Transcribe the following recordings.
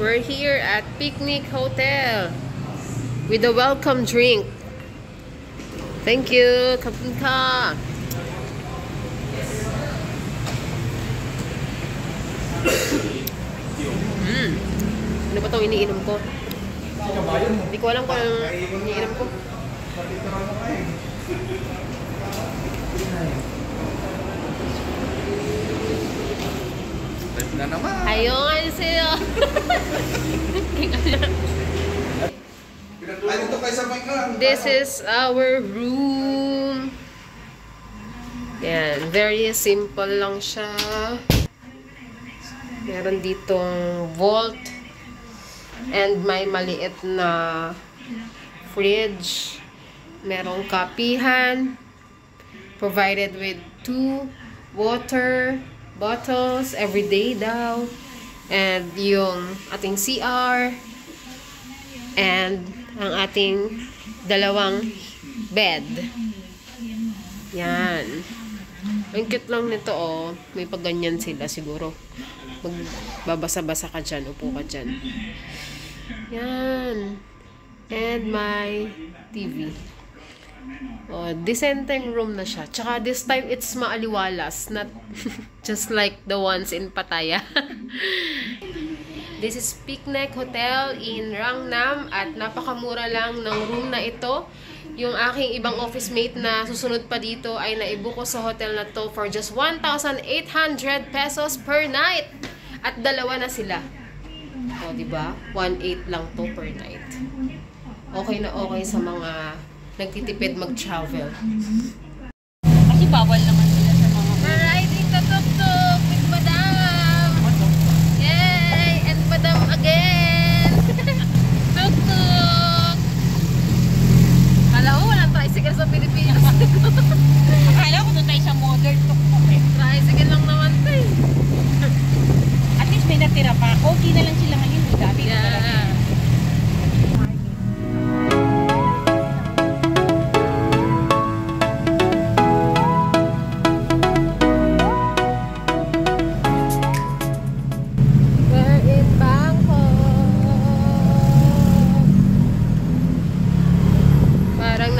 We're here at Picnic Hotel with a welcome drink. Thank you. Kapun ka. Ano ba itong iniinom ko? Hindi ko alam kung anong iniinom ko. Na naman. Annyeonghaseyo. This is our room. Yan, very simple lang siya. Meron ditong vault and may maliit na fridge. Merong kapihan provided with 2 water bottles every day daw, and yung ating CR and ang ating 2 bed. Yan. Ang cute lang nito, oh. May pagganyan sila siguro. Magbabasa-basa ka dyan, upo ka dyan. Yan. And my TV. Oh, decenteng room na siya. Tsaka this time it's maaliwalas, not just like the ones in Pattaya. This is Picnic Hotel in Rangnam at napakamura lang ng room na ito. Yung aking ibang office mate na susunod pa dito ay naibuko sa hotel na to for just 1,800 pesos per night. At 2 na sila. O, diba? 1,800 lang to per night. Okay na okay sa mga nagtitipid mag-travel. Kasi bawal naman sila sa mga... We're riding the tuk-tuk with Madam! Yay! And Madam again! Tuk-tuk! Kala ko walang tricycle sa Pilipinas. Akala ko doon tayo sa modern tuk-tuk eh. Tricycle lang naman ito eh. At least may natira pa. Okay na lang sila ngayon. Dami na talaga.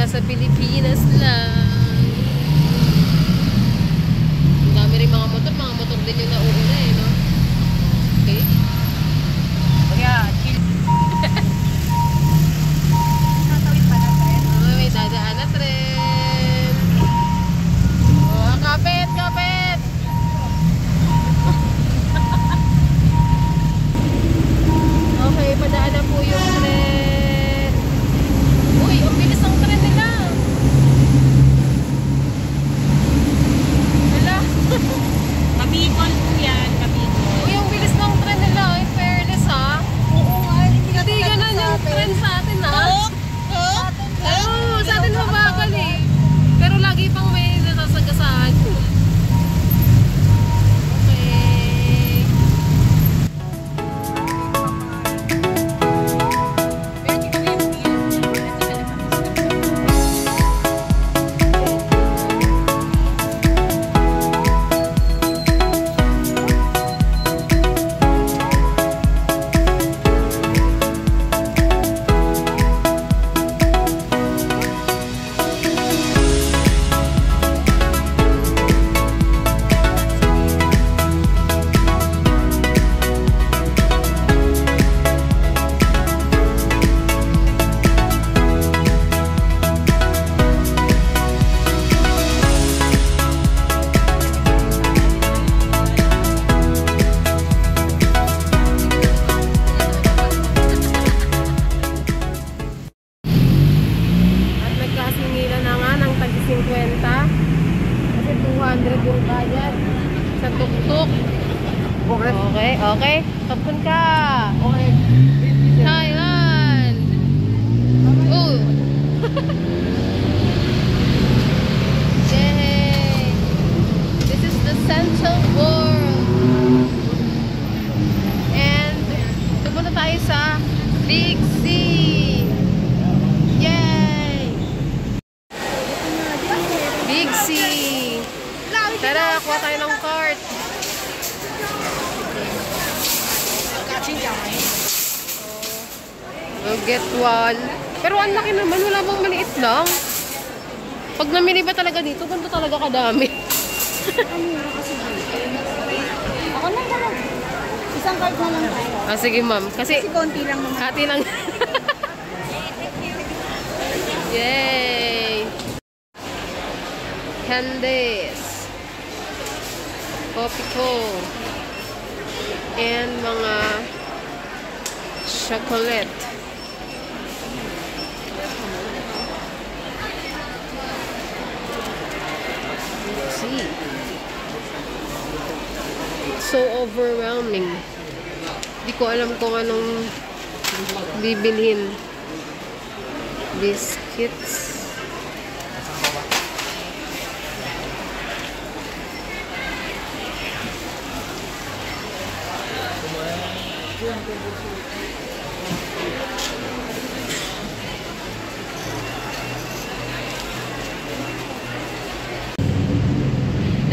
Sa Pilipinas lang. Ang dami rin mga motor din yung nauuna eh, no? Okay? Kaya, chill. Tatawid pa na tren. Oh, may dadaan na tren. Oh, kapit! Kapit! Okay, padaan na po yung tren. Uy, ang bilis ng tren nila. Kabicol po yan, Kabicol. Uy, ang bilis ng tren nila. In fairness, ha? Oo nga, Hindi ganun yung tren sa atin, ha? Oo, sa atin mabagal eh. Pero lagi pang may nasasagasaan. Okay. Yung bayad sa tuk-tuk. Okay, okay. Kapun ka. Okay. Thailand. Oh. Yay. This is the Central World. And pupunta tayo sa Big C. Yay. Big C. Tara, kuha tayo ng cart. 去讲没？ Get one. Pero ang laki naman, wala bang maliit lang. Pag namili ba talaga dito, ganito talaga kadami. Ako lang ka lang. Isang card na lang tayo. Ah, sige ma'am. Kasi Konti lang naman. hati lang. Yay! Candies. Copico. And mga chocolate. Let's see. It's so overwhelming. Hindi ko alam kung anong bibilhin. Biscuits.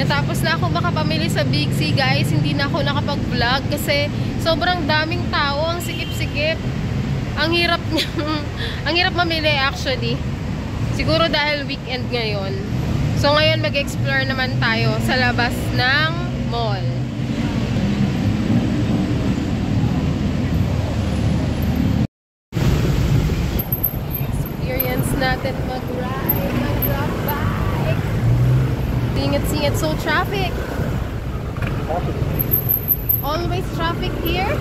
Natapos na ako makapamili sa Big C, guys. Hindi na ako nakapag-vlog kasi sobrang daming tao, ang sikip-sikip. Ang hirap ang hirap mamili actually. Siguro dahil weekend ngayon. So ngayon mag-explore naman tayo sa labas ng mall. Experience natin mag-ride, mag-rock bike. Singit-singit, so traffic. Always traffic here.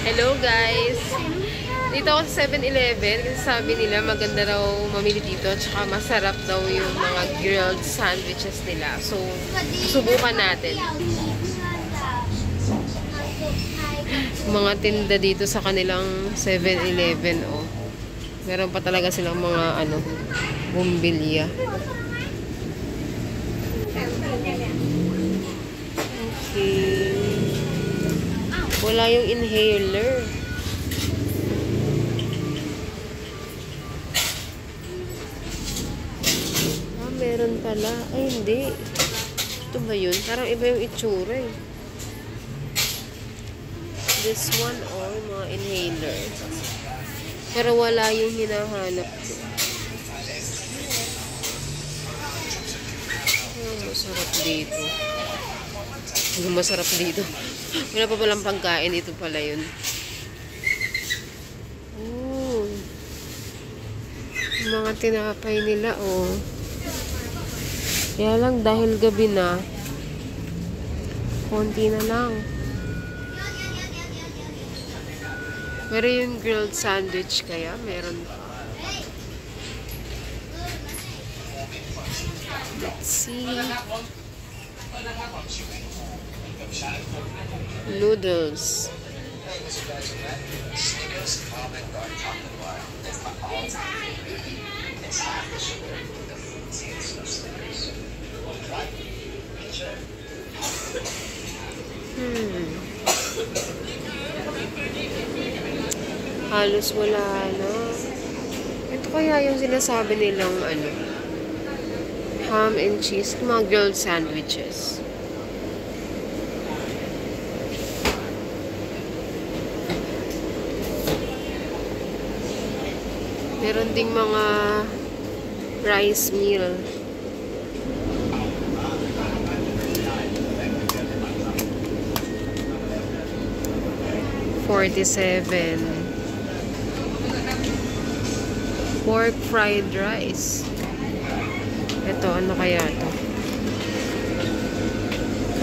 Hello guys! Dito ako sa 7-Eleven kasi sabi nila maganda raw mamili dito tsaka masarap daw yung mga grilled sandwiches nila. So, subukan natin. Mga tinda dito sa kanilang 7-Eleven, oh. Meron pa talaga silang mga bumbilya. Okay. Wala yung inhaler. Ah, meron pala. Ay, hindi. Ito ba yun? Parang iba yung itsura eh. This one or mga inhaler. Pero wala yung hinahanap ko. Oh, masarap dito. Ano masarap dito? Wala pa palang pagkain. Ito pala yun. Oh. Yung mga tinapay nila, oh. Kaya lang dahil gabi na, konti na lang. Pero yung grilled sandwich kaya, meron. Let's see. Noodles. Halos wala na. Ito kaya yung sinasabi nilang ano, ham and cheese, mga grilled sandwiches. Meron ding mga rice meal. $47. Pork fried rice. Ito, ano kaya to?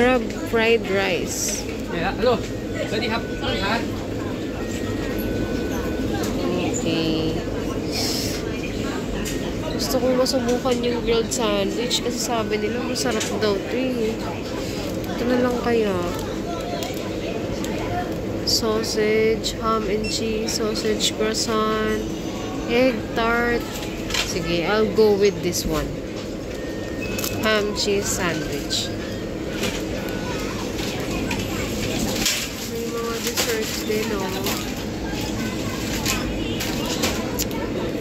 Crab fried rice. Yeah, hello. Ready, have ha? Okay. Gusto kong masubukan yung grilled sandwich kasi sabi nila masarap daw ito eh. Ito na lang kaya. Sausage, ham and cheese, sausage croissant, egg tart. Sige, I'll go with this one. Ham cheese sandwich. May mga desserts din, oh.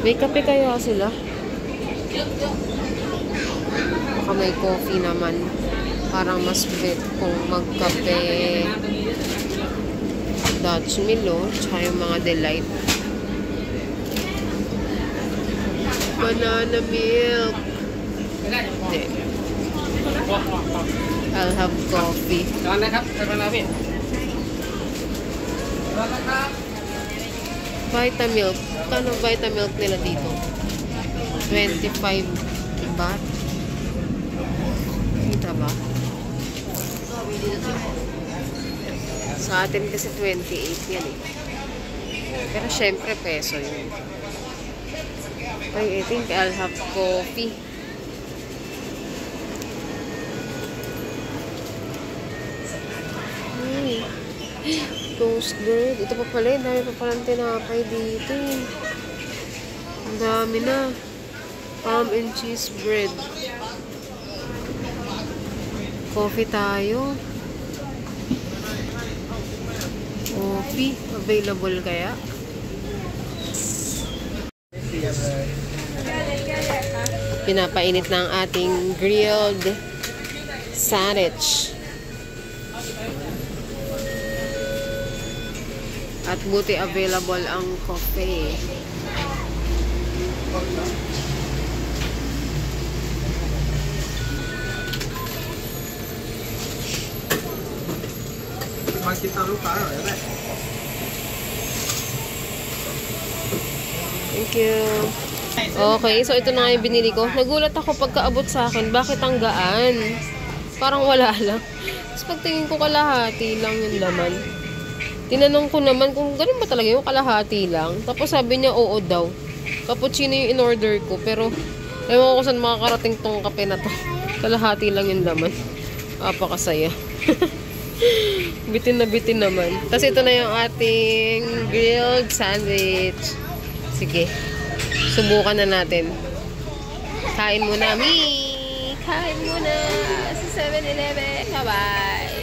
May kape kaya sila? Baka may coffee naman. Parang mas bet kung magkape. Dutch Milo, tsaka yung mga delight. Banana milk. Hindi. I'll have coffee. Saan naครับsaan na namin? Vitamilk. Kano Vitamilk nila dito? 25 baht. Kita ba? Sa atin kasi 28 yan eh. Pero syempre peso yun. I think I'll have coffee. Toast bread. Ito pa pala, dami pa palang tinapay dito. Ang dami na. Ham and cheese bread. Coffee tayo. Coffee. Available kaya? Pinapainit ng ating grilled sandwich. At buti available ang coffee. Thank you. Okay, so ito na nga yung binili ko. Nagulat ako pagkaabot sa akin. Bakit ang gaan? Parang wala lang. Tapos pagtingin ko kalahati lang yung laman. Tinanong ko naman kung ganun ba talaga yung kalahati lang. Tapos sabi niya oo daw. Cappuccino yung in-order ko. Pero ewan ko saan makakarating tong kape na to. Kalahati lang yung laman. Apakasaya. Bitin na bitin naman. Tapos ito na yung ating grilled sandwich. Sige. Subukan na natin. Kain muna, Mi! Kain muna sa 7-Eleven. Bye-bye!